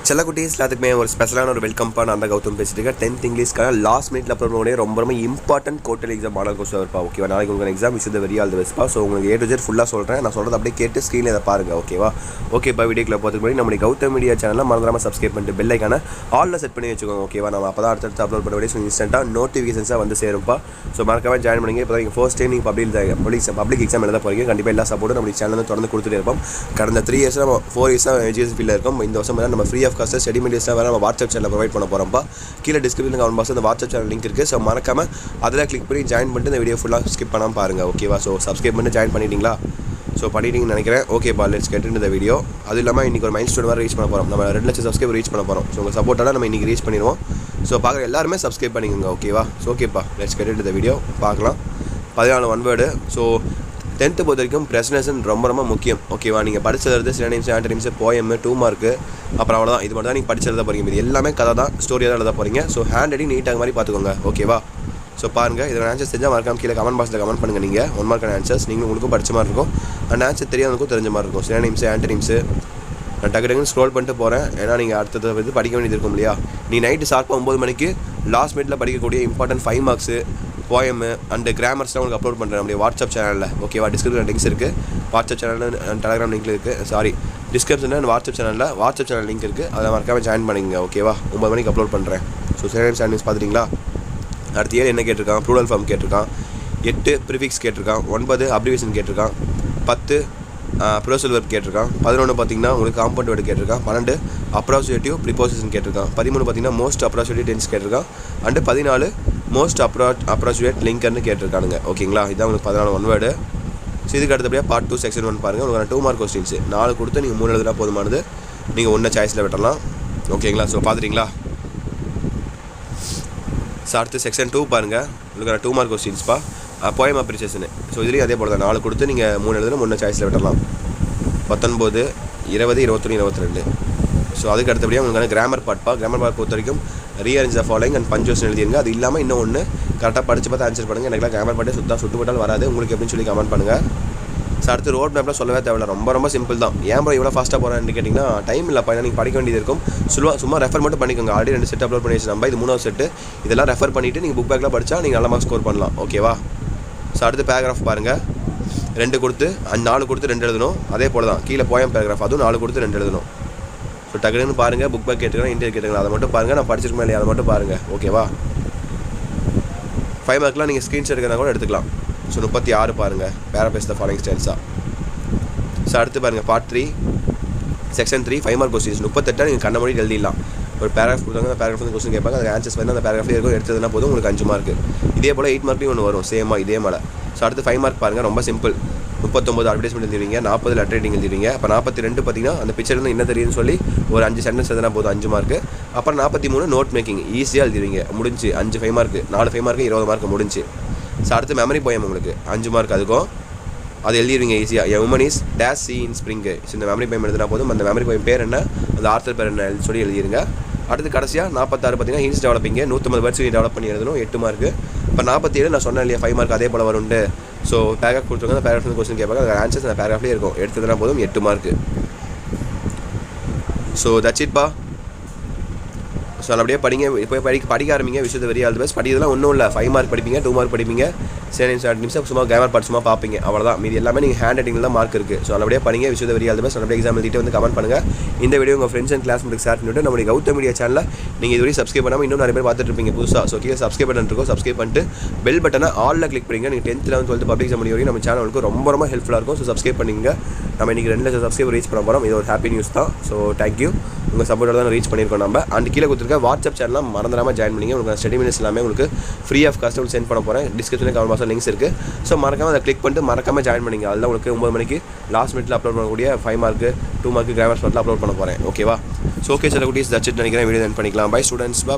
செல்லக்குட்டீஸ் எல்லாத்துக்குமே ஒரு ஸ்பெஷலான ஒரு வெல்கம் பண்ண அந்த கௌதம் பேசிட்டு இருக்கேன். 10th இங்கிலீஷ்க்கான லாஸ்ட் மினிட்ல அப்லோட் பண்ணி ரொம்ப இம்பார்ட்டன்ட் கோட்டல் எக்ஸாம் மாடல் கொஸ்டின் இருப்பா. ஓகேவா, நாளைக்கு உங்களுக்கு exam wish very all the பெஸ்ட்பா. ஸோ உங்களுக்கு A to Z ஃபுல்லாக சொல்கிறேன். நான் சொல்கிறது அப்படியே கேட்டு ஸ்க்ரீனில் இதை பாருங்க. ஓகேவா, ஓகேப்பா. வீடியோக்குள்ள போகிறதுக்கு முன்னாடி நம்மளுடைய கௌதம் மீடியா சேனலில் மறந்துடாமல் சப்ஸ்கிரைப் பண்ணிட்டு பெல் ஐக்கான ஆலில் செட் பண்ணி வச்சுக்கோங்க. ஓகேவா, நம்ம அப்போ தான் அடுத்தடுத்து அப்லோட் பண்ண வீடியோஸ் இன்ஸ்டன்ட்டாக நோட்டிஃபிகேஷன்ஸாக வந்து சேரும்ப்பா. ஸோ மறக்காம ஜாயின் பண்ணுங்க. இப்போ நீங்கள் ஃபர்ஸ்ட் டைம் நீங்கள் பப்ளிக் எக்ஸாம் எழுத போகிறீங்க. கண்டிப்பாக எல்லா சப்போர்ட்டும் நம்ம சேனலில் தொடர்ந்து கொடுத்துட்டு இருப்போம். கடந்த 3 இயர்ஸ் நம்ம 4 இயர்ஸாக எஜுகேஷன் ஃபீல்டில் இருக்கும். இந்த வருஷம் நம்ம free of cost study materials வேறு நம்ம வாட்ஸ்அப் சேனல் ப்ரொவைட் பண்ண போகிறோம்ப்பா. கீழே டிஸ்கிரிப்ஷனில் கமெண்ட் பாக்ஸ் அந்த வாட்ஸ்அப் சேனல் லிங்க் இருக்குது. ஸோ மறக்காம அதில் கிளிக் பண்ணி ஜாயின் பண்ணிட்டு இந்த வீடியோ ஃபுல்லாக ஸ்கிப் பண்ணாமல் பாருங்கள். ஓகேவா, ஸோ சப்ஸ்கிரைப் பண்ணி ஜாயின் பண்ணிட்டீங்களா? ஸோ பண்ணிட்டீங்கன்னு நினைக்கிறேன். ஓகேப்பா, let's get into the video. அது இல்லாமல் இன்றைக்கி ஒரு மைல் ஸ்டோன் வரை ரீச் பண்ண போகிறோம். நம்ம 2 லட்சம் சப்ஸ்கிரைப் ரீச் பண்ண போகிறோம். ஸோ உங்கள் சப்போர்ட்டாக நம்ம இன்றைக்கி ரீச் பண்ணிடுவோம். ஸோ பார்க்குற எல்லாருமே சப்ஸ்கிரைப் பண்ணிக்கோங்க. ஓகேவா, ஸோ ஓகேப்பா, let's get into the video. பார்க்கலாம். 14 ஒன் வேர்டு. ஸோ 10th பொறுத்த வரைக்கும் ப்ரெசன்டேஷன் ரொம்ப முக்கியம். ஓகேவா, நீங்கள் படிச்சது சினோனிம்ஸ், ஆன்டோனிம்ஸ், போயம், 2 மார்க்கு, அப்புறம் அவ்வளோதான். இது மட்டும் தான் நீங்கள் படிச்சு எழுத போகிறீங்க. இது எல்லாமே கதை தான், ஸ்டோரியாக தான் எழுத போகிறீங்க. ஸோ ஹேண்ட் ரைட்டிங் நீட்டாக மாதிரி பார்த்துக்கோங்க. ஓகேவா, ஸோ பாருங்கள். இதோட ஆன்சர்ஸ் தெரிஞ்சால் மறக்காம கீழே கமெண்ட் பாக்ஸில் கமெண்ட் பண்ணுங்கள். நீங்கள் 1 மார்க்கான ஆன்சர்ஸ் உங்களுக்கும் படித்த மாதிரி இருக்கும். அந்த ஆன்சர் தெரியாதவங்களுக்கும் தெரிஞ்ச மாதிரி இருக்கும். சினோனிம்ஸ், ஆன்டோனிம்ஸ் நான் டக்கு ஸ்க்ரோல் பண்ணிட்டு போகிறேன். ஏன்னா நீங்கள் அடுத்தது வந்து படிக்க வேண்டியது இருக்கும் இல்லையா. நீ நைட்டு ஷார்ப்பாக 9 மணிக்கு லாஸ்ட் மினிட்ல படிக்கக்கூடிய இம்பார்ட்டன்ட் 5 மார்க்ஸு, போயம் அண்ட் கிராமர்ஸ்லாம் உங்களுக்கு அப்லோட் பண்ணுறேன் நம்மளுடைய வாட்ஸ்அப் சேனலில். ஓகேவா, டிஸ்கிரிப்ஷன் லிங்க்ஸ் இருக்குது. WhatsApp channel and Telegram link இருக்குது. டிஸ்கிரிப்ஷனில் அண்ட் வாட்ஸ்அப் சேனல் லிங்க் இருக்குது. அதை மறக்காமல் ஜாயின் பண்ணிங்க. ஓகேவா, 9 மணிக்கு அப்லோட் பண்ணுறேன். So synonyms, ஆன்டோனிம்ஸ் பார்த்துட்டிங்களா? அடுத்து 7 என்ன கேட்டிருக்கான்? ப்ளூரல் ஃபார்ம் கேட்டிருக்கான். 8 ப்ரிஃபிக்ஸ் கேட்டிருக்கான். 9 அப்ரிவேஷன் கேட்டிருக்கான். 10 ப்ரோசல் வெர்ப் கேட்டிருக்கான். 11 பார்த்தீங்கன்னா உங்களுக்கு காம்பவுண்ட் வேர்டு கேட்டிருக்கான். 12 அப்ராக்சிமேட்டிவ் ப்ரிப்போசிஷன் கேட்டிருக்கான். 13 பார்த்தீங்கன்னா மோஸ்ட் அப்ராக்சிமேட்டிவ் டென்ஸ் கேட்டிருக்கான். அண்டு 14 மோஸ்ட் அப்ராக்சிமேட் லிங்கர்னு கேட்டிருக்கானுங்க. ஓகேங்களா, இதான் உங்களுக்கு 14 ஒன் வேர்டு. ஸோ இதுக்கு அடுத்தபடியாக பார்ட் 2 செக்ஷன் 1 பாருங்கள். உங்களுக்கு 2 மார்க் கொஸ்டின்ஸ் 4 கொடுத்து நீங்கள் 3 எழுதுனா போதுமானது. நீங்கள் 1 சாய்ஸில் விட்டலாம். ஓகேங்களா, ஸோ பார்த்துட்டிங்களா? ஸோ அடுத்து செக்ஷன் 2 பாருங்கள். உங்களுக்கு 2 மார்க் கொஸ்டின்ஸ்ப்பா. Poem appreciation. ஸோ இதுலேயும் அதே போல் தான் 4 கொடுத்து நீங்கள் 3 எழுதுனா 1 சாய்ஸில் விட்டலாம். 19 20 21 22. ஸோ அதுக்கு அடுத்தபடியாக உங்களுக்கு கிராமர் பார்ட்ப்பா. கிராமர் பார்ட் பொறுத்த வரைக்கும் rearrange the following and punctuation எழுதிருங்க. அது இல்லாமல் இன்னும் ஒன்று கரெக்டாக படித்து பார்த்து ஆன்சர் பண்ணுங்கள். எனக்குலாம் கிராமர் பார்ட்டே சுட்டு போட்டாலும் வராது. உங்களுக்கு எப்படின்னு சொல்லி கமெண்ட் பண்ணுங்கள். ஸோ அடுத்து ரோட் மேப்பில் சொல்லவே தேவையில்ல. ரொம்ப சிம்பிள் தான். ஏன் ப்ரோ இவ்வளோ ஃபாஸ்ட்டாக போகிறேன்னு கேட்டிங்கன்னா டைம் இல்லைப்பா. ஏன்னா நீங்கள் படிக்க வேண்டியது இருக்கும். சும்மா ரெஃபர் மட்டும் பண்ணிக்கோங்க. ஆல்ரெடி 2 செட் அப்லோட் பண்ணி வச்சு நம்ம இது 3வது செட்டு. இதெல்லாம் ரெஃபர் பண்ணிவிட்டு நீங்கள் புக் பேக்கில் படித்தா நீங்கள் நல்ல மார்க் ஸ்கோர் பண்ணலாம். ஓகேவா, ஸோ அடுத்து பேராகிராஃப் பாருங்கள். 2 கொடுத்து 4 கொடுத்து 2 எழுதணும். அதே போல் தான் கீழே போயம் பேராகிராஃப், அதுவும் 4 கொடுத்து 2 எழுதணும். ஸோ டக்குன்னு பாருங்கள். புக் பேக் கேட்டுக்கலாம், இன்டர்வியூ கேட்டுக்கலாம். அதை மட்டும் பாருங்கள். நான் படிச்சிருக்கேன் இல்லையா அதை மட்டும் பாருங்கள். ஓகேவா, 5 மார்க்லாம் நீங்கள் ஸ்க்ரீன்ஷாட் எடுக்கிறதா கூட எடுத்துக்கலாம். ஸோ 36 பாருங்கள். பேராபேஸ் த ஃபாலோயிங் ஸ்டைல்ஸாக. ஸோ அடுத்து பாருங்கள் பார்ட் 3 செக்ஷன் 3 5 மார்க் கொஸ்டின்ஸ் 38 நீங்கள் கண்ண மொழி எழுதிடலாம். ஒரு பேராகிராஃப் கொடுத்தாங்க. அந்த பேராகிராஃப் வந்து கொஸ்டின் கேட்பாங்க. அதுக்கு ஆன்சர்ஸ் வந்து அந்த பேராகிராஃப்லேயே இருக்கும். எடுத்ததுனா போதும் உங்களுக்கு 5 மார்க். இதே போல் 8 மார்க்லையும் ஒன்று வரும் சேமாக இதே மேலே. ஸோ அடுத்து 5 மார்க் பாருங்கள். ரொம்ப சிம்பிள். 39 அட்வர்டைஸ்மெண்ட் எழுதிடுவீங்க. 40 லெட்டர் ரைட்டிங் எழுதிடுவீங்க. அப்போ 42 பார்த்தீங்கன்னா அந்த பிக்சர்லேருந்து என்ன தெரியுதுன்னு சொல்லி ஒரு 5 சென்டென்ஸ் எழுதினா போதும் 5 மார்க்கு. அப்புறம் 43 நோட் மேக்கிங் ஈஸியாக எழுதிடுவீங்க. முடிஞ்சு 5 5 மார்க்கு. 4 5 மார்க்கு 20 மார்க்கு முடிஞ்சு. ஸோ அடுத்து மெமரி போயம் உங்களுக்கு 5 மார்க். அதுக்கும் அது எழுதிடுவீங்க ஈஸியாக. A woman is dash C in spring. So இந்த மெமரி போயம் எழுதினா போதும். அந்த மெமரி போயம் பேர் என்ன, அந்த ஆர்த்தர் பேர் என்ன சொல்லி எழுதிடுங்க. அடுத்து கடைசியாக 46 பார்த்தீங்கன்னா ஹின்ஸ் டெவலப்பிங்க. 150 வேர்ட்ஸ் டெவலப் பண்ணி எழுதணும். 8 மார்க்கு. இப்போ 47 நான் சொன்னேன் இல்லையா 5 மார்க் அதே போல் வரும்ண்டு. ஸோ பேராகிராஃப் கொடுத்துருங்க. அந்த பேராகிராஃப் கொஸ்டின் கேட்பாங்க. அது ஆன்சர்ஸ் அந்த பேராகிராஃப்லேயே இருக்கும். எடுத்ததுனா போதும் 8 மார்க்கு. ஸோ தட்ஸ் இட்பா. ஸோ அப்படியே படிங்க. இப்போ படிக்க ஆரம்பிங்க. Wish very all the best. படிக்கிறதுலாம் ஒன்றும் இல்லை. 5 மார்க் படிப்பீங்க, 2 மார்க் படிப்பீங்க, சினோனிம்ஸ், ஆன்டோனிம்ஸ், சும்மா கிராமர் பார்ட் சும்மா பார்ப்பீங்க. அவ்வளோதான். மீதி எல்லாமே நீங்கள் ஹேண்ட் ரைட்டிங்கில் தான் மார்க் இருக்குது. ஸோ அப்படியே படிங்க. Wish very all the best. அப்படியே எக்ஸாம் எழுதிட்டு வந்து கமெண்ட் பண்ணுங்கள். இந்த வீடியோ உங்கள் ஃப்ரெண்ட்ஸ் அண்ட் கிளாஸ்மேட்டுக்கு ஷேர் பண்ணிவிட்டு நம்மளுடைய கௌதம் மீடியா சேனலில் நீங்கள் இதுவரை சப்ஸ்கிரைப் பண்ணாமல் இன்னும் நிறைய பேர் பார்த்துட்டு இருப்பீங்க புதுசாக. ஸோ கீழே சப்ஸ்கிரைப் பட்டன் இருக்கும். சப்ஸ்கிரைப் பண்ணிட்டு பெல் பட்டனை ஆலில் கிளிக் பண்ணிங்க. நீங்கள் 10th 11th 12th public exam வரைக்கும் நம்ம சேனலுக்கு ரொம்ப ஹெல்ப்ஃபுல்லாக இருக்கும். ஸோ சப்ஸ்கிரைப் பண்ணிங்க. நம்ம இன்றைக்கி 2 லட்சம் சப்ஸ்கிரைப் ரீச் பண்ண போகிறோம். இது ஒரு ஹாப்பி நியூஸ் தான். So thank you. உங்கள் சப்போர்ட்டோட தான் ரீச் பண்ணியிருக்கோம் நம்ம. அண்ட் கீழே கொடுத்துருக்க வாட்ஸ்அப் சேனலாம் மறந்துடாமல் ஜாயின் பண்ணிங்க. உங்களுக்கு ஸ்டடி மினிட்ஸ் எல்லாமே உங்களுக்கு ஃப்ரீ ஆஃப் காஸ்ட் சென்ட் பண்ண போகிறேன். டிஸ்கிரிப்ஷனில் கமெண்ட் பாக்ஸில் லிங்க்ஸ் இருக்குது. ஸோ மறக்காமல் அதை கிளிக் பண்ணிட்டு மறக்காமல் ஜாயின் பண்ணிங்க. அதில் உங்களுக்கு 9 மணிக்கு லாஸ்ட் மினிட்ல அப்லோட் பண்ணக்கூடிய 5 மார்க்கு 2 மார்க்கு கிராமர் ஸ்பாட்டில் அப்லோட் பண்ண போகிறேன். ஓகேவா, ஸோ ஓகே சார் குட்டீஸ் தட்ஸ் இட் நினைக்கிறேன். வீடியோ எண்ட் பண்ணிக்கலாம். Bye students. பை.